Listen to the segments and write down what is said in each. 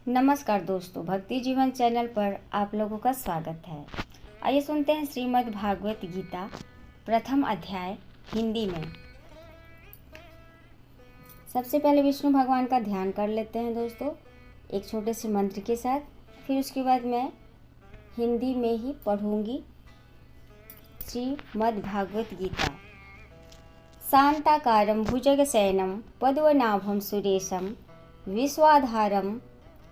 नमस्कार दोस्तों, भक्ति जीवन चैनल पर आप लोगों का स्वागत है। आइए सुनते हैं श्रीमद् भागवत गीता प्रथम अध्याय हिंदी में। सबसे पहले विष्णु भगवान का ध्यान कर लेते हैं दोस्तों, एक छोटे से मंत्र के साथ। फिर उसके बाद मैं हिंदी में ही पढ़ूंगी श्रीमद् भागवत गीता। शांताकारं भुजगशयनं पद्मनाभं सुरेशं विश्वाधारं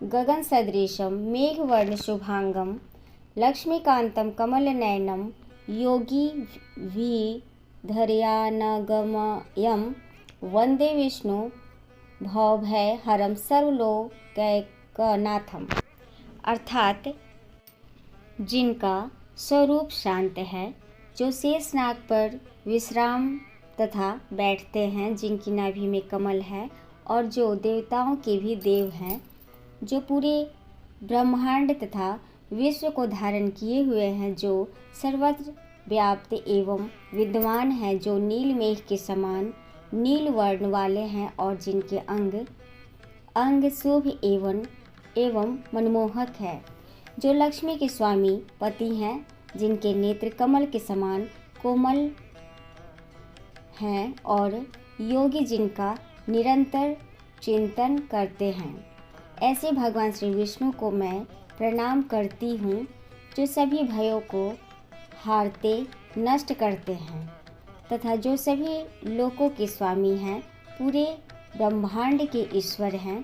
गगनसदृशं मेघवर्णशुभांगं लक्ष्मीकान्तं कमलनयनं योगिभिर्ध्यानगम्यं वन्दे विष्णु भवभयहरं सर्वलोकैकनाथम्। अर्थात जिनका स्वरूप शांत है, जो शेषनाग पर विश्राम तथा बैठते हैं, जिनकी नाभि में कमल है और जो देवताओं के भी देव हैं, जो पूरे ब्रह्मांड तथा विश्व को धारण किए हुए हैं, जो सर्वत्र व्याप्त एवं विद्वान हैं, जो नील मेघ के समान नील वर्ण वाले हैं और जिनके अंग शुभ एवं मनमोहक है, जो लक्ष्मी के स्वामी पति हैं, जिनके नेत्र कमल के समान कोमल हैं और योगी जिनका निरंतर चिंतन करते हैं। ऐसे भगवान श्री विष्णु को मैं प्रणाम करती हूँ, जो सभी भयों को हारते नष्ट करते हैं तथा जो सभी लोकों के स्वामी हैं, पूरे ब्रह्मांड के ईश्वर हैं,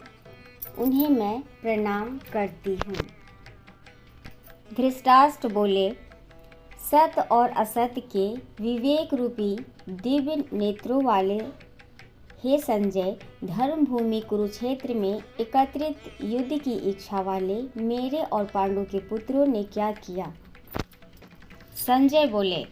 उन्हें मैं प्रणाम करती हूँ। धृतराष्ट्र बोले, सत्य और असत्य के विवेक रूपी दिव्य नेत्रों वाले हे संजय, धर्म भूमि कुरुक्षेत्र में एकत्रित युद्ध की इच्छा वाले मेरे और पांडु के पुत्रों ने क्या किया? संजय बोले,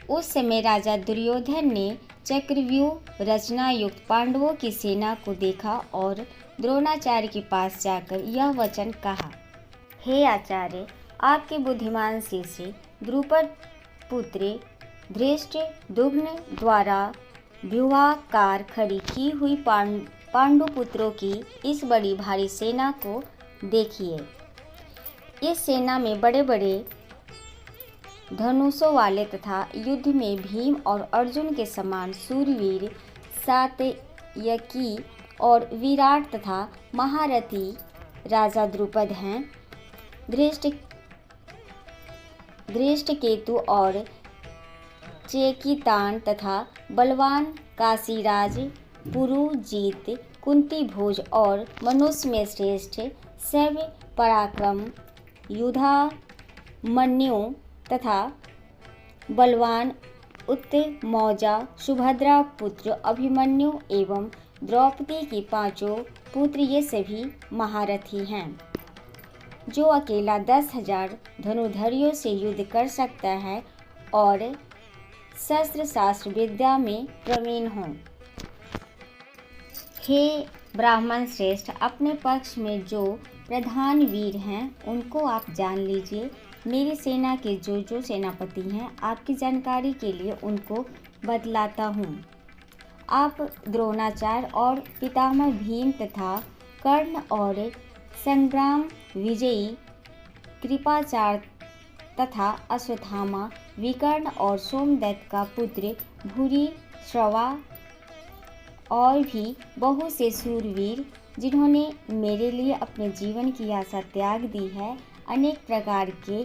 उस समय राजा दुर्योधन ने चक्रव्यूह रचना युक्त पांडवों की सेना को देखा और द्रोणाचार्य के पास जाकर यह वचन कहा, हे आचार्य, आपके बुद्धिमान शिष्य द्रुपद पुत्र धृष्टद्युम्न द्वारा व्यूहाकार खड़ी की हुई पांडु पुत्रों की इस बड़ी भारी सेना को देखिए। इस सेना में बड़े बड़े धनुषों वाले तथा युद्ध में भीम और अर्जुन के समान सूरवीर सात्यकी और विराट तथा महारथी राजा द्रुपद हैं। धृष्टकेतु और चेकितान तथा बलवान काशीराज पुरुजीत कुंती भोज और मनुष्य में श्रेष्ठ सव्य पराक्रम युधामन्यु तथा बलवान उत्तमौजा सुभद्रा पुत्र अभिमन्यु एवं द्रौपदी की पांचों पुत्र, ये सभी महारथी हैं। जो अकेला 10,000 धनुर्धरों से युद्ध कर सकता है और शस्त्र शास्त्र विद्या में प्रवीण हों। हे ब्राह्मण श्रेष्ठ, अपने पक्ष में जो प्रधान वीर हैं उनको आप जान लीजिए। मेरी सेना के जो सेनापति हैं, आपकी जानकारी के लिए उनको बतलाता हूँ। आप द्रोणाचार्य और पितामह भीम तथा कर्ण और संग्राम विजयी कृपाचार्य तथा अश्वत्थामा, विकर्ण और सोमदत्त का पुत्र भूरिश्रवा और भी बहुत से शूरवीर, जिन्होंने मेरे लिए अपने जीवन की आशा त्याग दी है, अनेक प्रकार के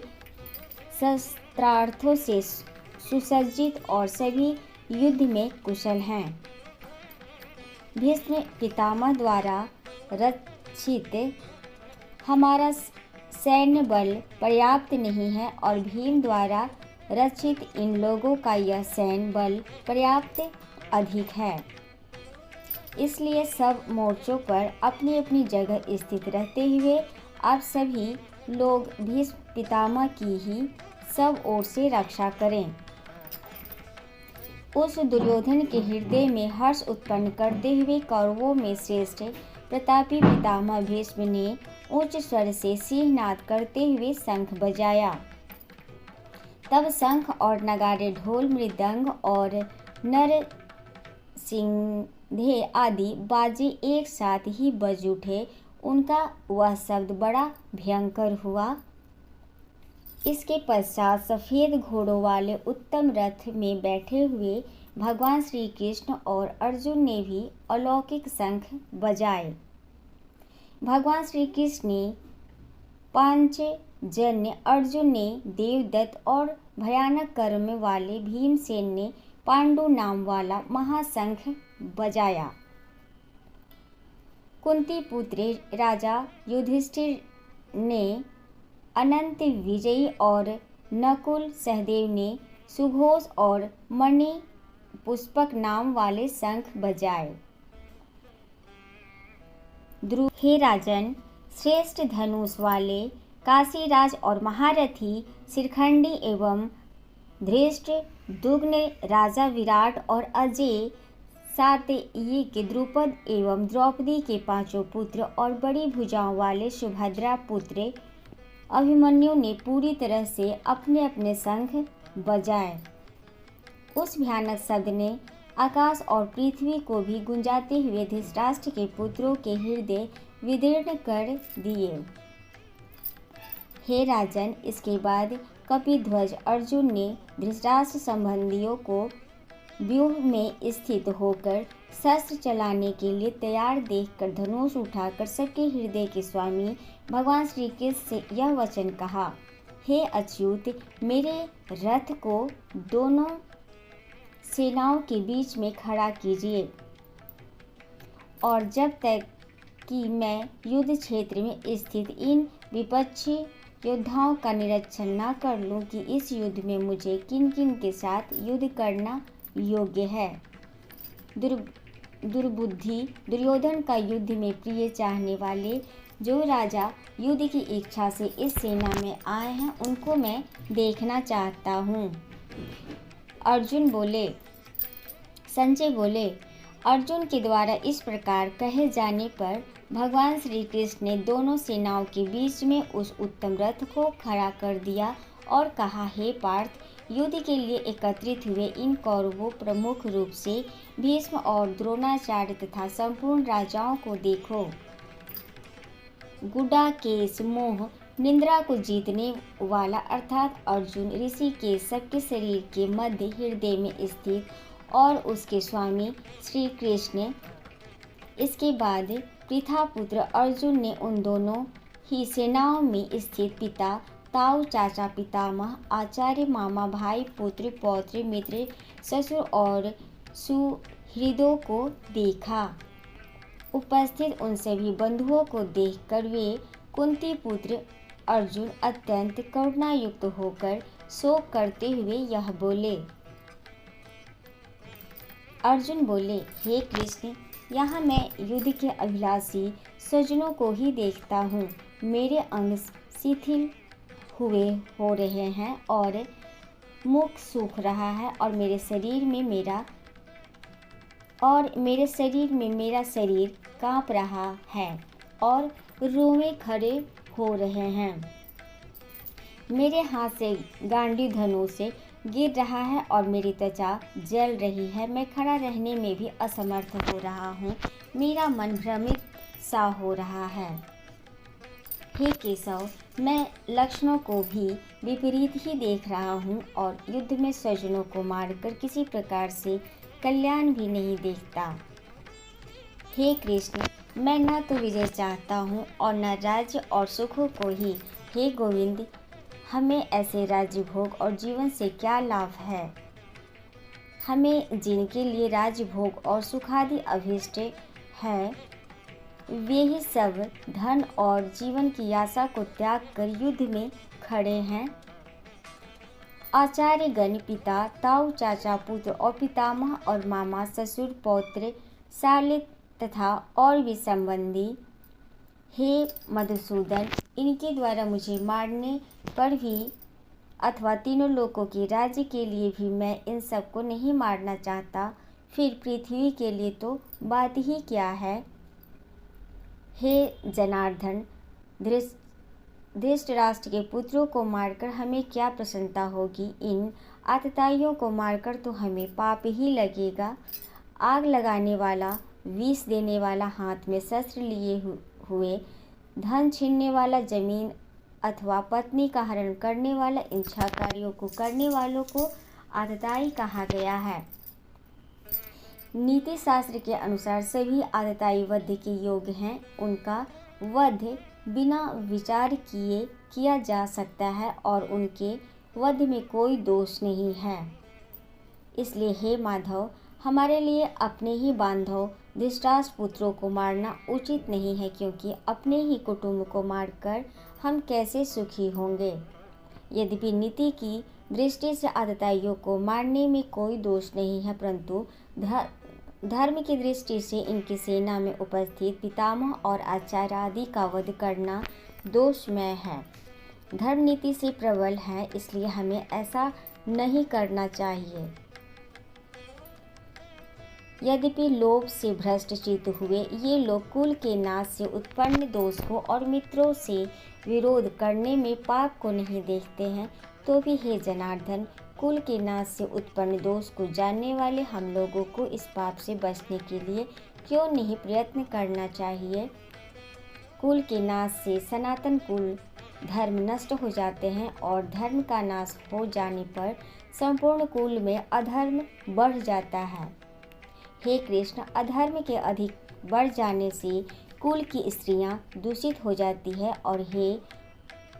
शस्त्रार्थों से सुसज्जित और सभी युद्ध में कुशल हैं। भीष्म पितामह द्वारा रचित हमारा सैन्य बल पर्याप्त नहीं है और भीम द्वारा रचित इन लोगों का यह सैन्य बल पर्याप्त अधिक है। इसलिए सब मोर्चों पर अपनी अपनी जगह स्थित रहते हुए आप सभी लोग भीष्म पितामह की ही सब ओर से रक्षा करें। उस दुर्योधन के हृदय में हर्ष उत्पन्न करते हुए कौरवों में श्रेष्ठ प्रतापी पितामह भीष्म ने उच्च स्वर से सिंहनाद करते हुए शंख बजाया। तब शंख और नगाड़े, ढोल, मृदंग और नरसिंघे आदि बाजे एक साथ ही बज उठे। उनका वह शब्द बड़ा भयंकर हुआ। इसके पश्चात सफ़ेद घोड़ों वाले उत्तम रथ में बैठे हुए भगवान श्री कृष्ण और अर्जुन ने भी अलौकिक शंख बजाए। भगवान श्री कृष्ण ने पांचजन्य, अर्जुन ने देवदत्त और भयानक कर्म वाले भीमसेन ने पांडु नाम वाला महाशंख बजाया। कुंती पुत्र राजा युधिष्ठिर ने अनंत विजयी और नकुल सहदेव ने सुघोष और मणि पुष्पक नाम वाले शंख बजाए। ध्रुव, हे राजन, श्रेष्ठ धनुष वाले काशीराज और महारथी शिखंडी एवं धृष्ट दुग्न राजा विराट और अजय सात्यकी द्रुपद एवं द्रौपदी के पांचों पुत्र और बड़ी भुजाओं वाले सुभद्रा पुत्र अभिमन्यु ने पूरी तरह से अपने अपने शंख बजाए। उस भयानक शब्द ने आकाश और पृथ्वी को भी गुंजाते हुए धृतराष्ट्र के पुत्रों के हृदय विदीर्ण कर दिए। हे राजन, इसके बाद कपिध्वज अर्जुन ने धृतराष्ट्र संबंधियों को व्यूह में स्थित होकर शस्त्र चलाने के लिए तैयार देखकर धनुष उठाकर सबके हृदय के स्वामी भगवान श्री कृष्ण से यह वचन कहा, हे अच्युत, मेरे रथ को दोनों सेनाओं के बीच में खड़ा कीजिए और जब तक कि मैं युद्ध क्षेत्र में स्थित इन विपक्षी योद्धाओं का निरीक्षण न कर लूं कि इस युद्ध में मुझे किन किन के साथ युद्ध करना योग्य है। दुर्बुद्धि दुर्योधन का युद्ध में प्रिय चाहने वाले जो राजा युद्ध की इच्छा से इस सेना में आए हैं, उनको मैं देखना चाहता हूँ। अर्जुन बोले। संजय बोले, अर्जुन के द्वारा इस प्रकार कहे जाने पर भगवान श्री कृष्ण ने दोनों सेनाओं के बीच में उस उत्तम रथ को खड़ा कर दिया और कहा, हे पार्थ, युद्ध के लिए एकत्रित हुए इन कौरवों, प्रमुख रूप से भीष्म और द्रोणाचार्य तथा संपूर्ण राजाओं को देखो। गुडाकेश मोह निंद्रा को जीतने वाला अर्थात अर्जुन ऋषि के सबके शरीर के मध्य हृदय में स्थित और उसके स्वामी श्री कृष्ण। इसके बाद पृथापुत्र अर्जुन ने उन दोनों ही सेनाओं में स्थित पिता, ताऊ, चाचा, पितामह, आचार्य, मामा, भाई, पुत्र, पौत्र, मित्र, ससुर और सुहृदों को देखा। उपस्थित उन सभी बंधुओं को देखकर वे कुंती पुत्र अर्जुन अत्यंत करुणायुक्त होकर शोक करते हुए यह बोले। अर्जुन बोले, हे कृष्ण, यहाँ मैं युद्ध के अभिलाषी सज्जनों को ही देखता हूँ। मेरे अंग शिथिल हो रहे हैं और मुख सूख रहा है और मेरे शरीर में मेरा शरीर कांप रहा है और रोंवे खड़े हो रहे हैं। मेरे हाथ से गांडीव धनुष से गिर रहा है और मेरी त्वचा जल रही है। मैं खड़ा रहने में भी असमर्थ हो रहा हूँ। मेरा मन भ्रमित सा हो रहा है। हे केशव, मैं लक्षणों को भी विपरीत ही देख रहा हूँ और युद्ध में स्वजनों को मारकर किसी प्रकार से कल्याण भी नहीं देखता। हे कृष्ण, मैं न तो विजय चाहता हूँ और न राज्य और सुखों को ही। हे गोविंद, हमें ऐसे राज्य भोग और जीवन से क्या लाभ है? हमें जिनके लिए राज्य भोग और सुखादि अभिष्ट है, वे ही सब धन और जीवन की आशा को त्याग कर युद्ध में खड़े हैं। आचार्य गण, पिता, ताऊ, चाचा, पुत्र और पितामह और मामा, ससुर, पौत्र, सालिक तथा और भी संबंधी, हे मधुसूदन, इनके द्वारा मुझे मारने पर भी अथवा तीनों लोकों के राज्य के लिए भी मैं इन सबको नहीं मारना चाहता। फिर पृथ्वी के लिए तो बात ही क्या है। हे जनार्दन, धृतराष्ट्र के पुत्रों को मारकर हमें क्या प्रसन्नता होगी? इन आतताइयों को मारकर तो हमें पाप ही लगेगा। आग लगाने वाला, विष देने वाला, हाथ में शस्त्र लिए हुए धन छीनने वाला, जमीन अथवा पत्नी का हरण करने वाला, इन 6 कार्यों को करने वालों को आतताई कहा गया है। नीति शास्त्र के अनुसार सभी आतताई वध के योग्य हैं। उनका वध बिना विचार किए किया जा सकता है और उनके वध में कोई दोष नहीं है। इसलिए हे माधव, हमारे लिए अपने ही बांधव धृतराष्ट्र पुत्रों को मारना उचित नहीं है, क्योंकि अपने ही कुटुंब को मारकर हम कैसे सुखी होंगे। यद्यपि नीति की दृष्टि से आतताइयों को मारने में कोई दोष नहीं है, परंतु धर्म की दृष्टि से इनकी सेना में उपस्थित पितामह और आचार्य आदि का वध करना दोषमय है। धर्म नीति से प्रबल है, इसलिए हमें ऐसा नहीं करना चाहिए। यद्यपि लोभ से भ्रष्ट चित्त हुए ये लोग कुल के नाश से उत्पन्न दोष को और मित्रों से विरोध करने में पाप को नहीं देखते हैं, तो भी हे जनार्दन, कुल के नाश से उत्पन्न दोष को जानने वाले हम लोगों को इस पाप से बचने के लिए क्यों नहीं प्रयत्न करना चाहिए। कुल के नाश से सनातन कुल धर्म नष्ट हो जाते हैं और धर्म का नाश हो जाने पर संपूर्ण कुल में अधर्म बढ़ जाता है। हे कृष्ण, अधर्म के अधिक बढ़ जाने से कुल की स्त्रियां दूषित हो जाती है और हे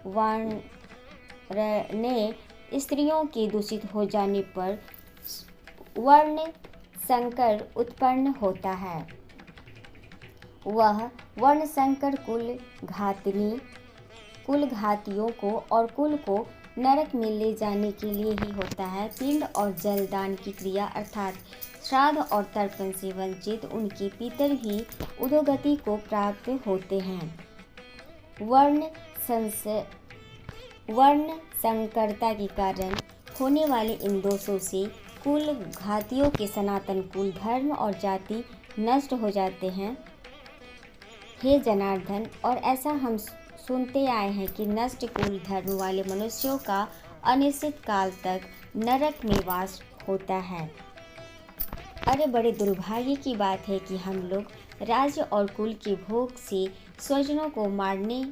वानर, स्त्रियों के दूषित हो जाने पर वर्ण संकर उत्पन्न होता है। वह वर्ण संकर कुल घातियों को और कुल को नरक में ले जाने के लिए ही होता है। पिंड और जलदान की क्रिया अर्थात श्राद्ध और तर्पण से वंचित उनके पितर भी उदोगति को प्राप्त होते हैं। वर्ण संकरता के कारण होने वाले इन दोषों से कुल घातियों के सनातन कुल धर्म और जाति नष्ट हो जाते हैं। हे जनार्दन, और ऐसा हम सुनते आए हैं कि नष्ट कुल धर्म वाले मनुष्यों का अनिश्चित काल तक नरक में वास होता है। अरे बड़े दुर्भाग्य की बात है कि हम लोग राज्य और कुल के भोग से स्वजनों को मारने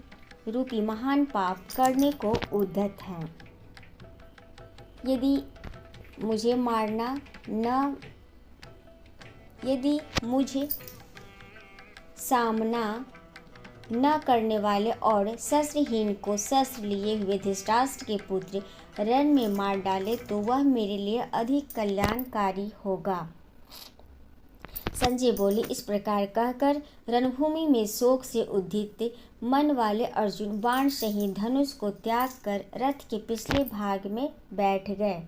रूपी महान पाप करने को उद्यत हैं। यदि मुझे सामना न करने वाले और शस्त्रहीन को शस्त्र लिए हुए धृतराष्ट्र के पुत्र रण में मार डाले तो वह मेरे लिए अधिक कल्याणकारी होगा। संजय बोले, इस प्रकार कहकर रणभूमि में शोक से उद्धित मन वाले अर्जुन बाण सहित धनुष को त्याग कर रथ के पिछले भाग में बैठ गए।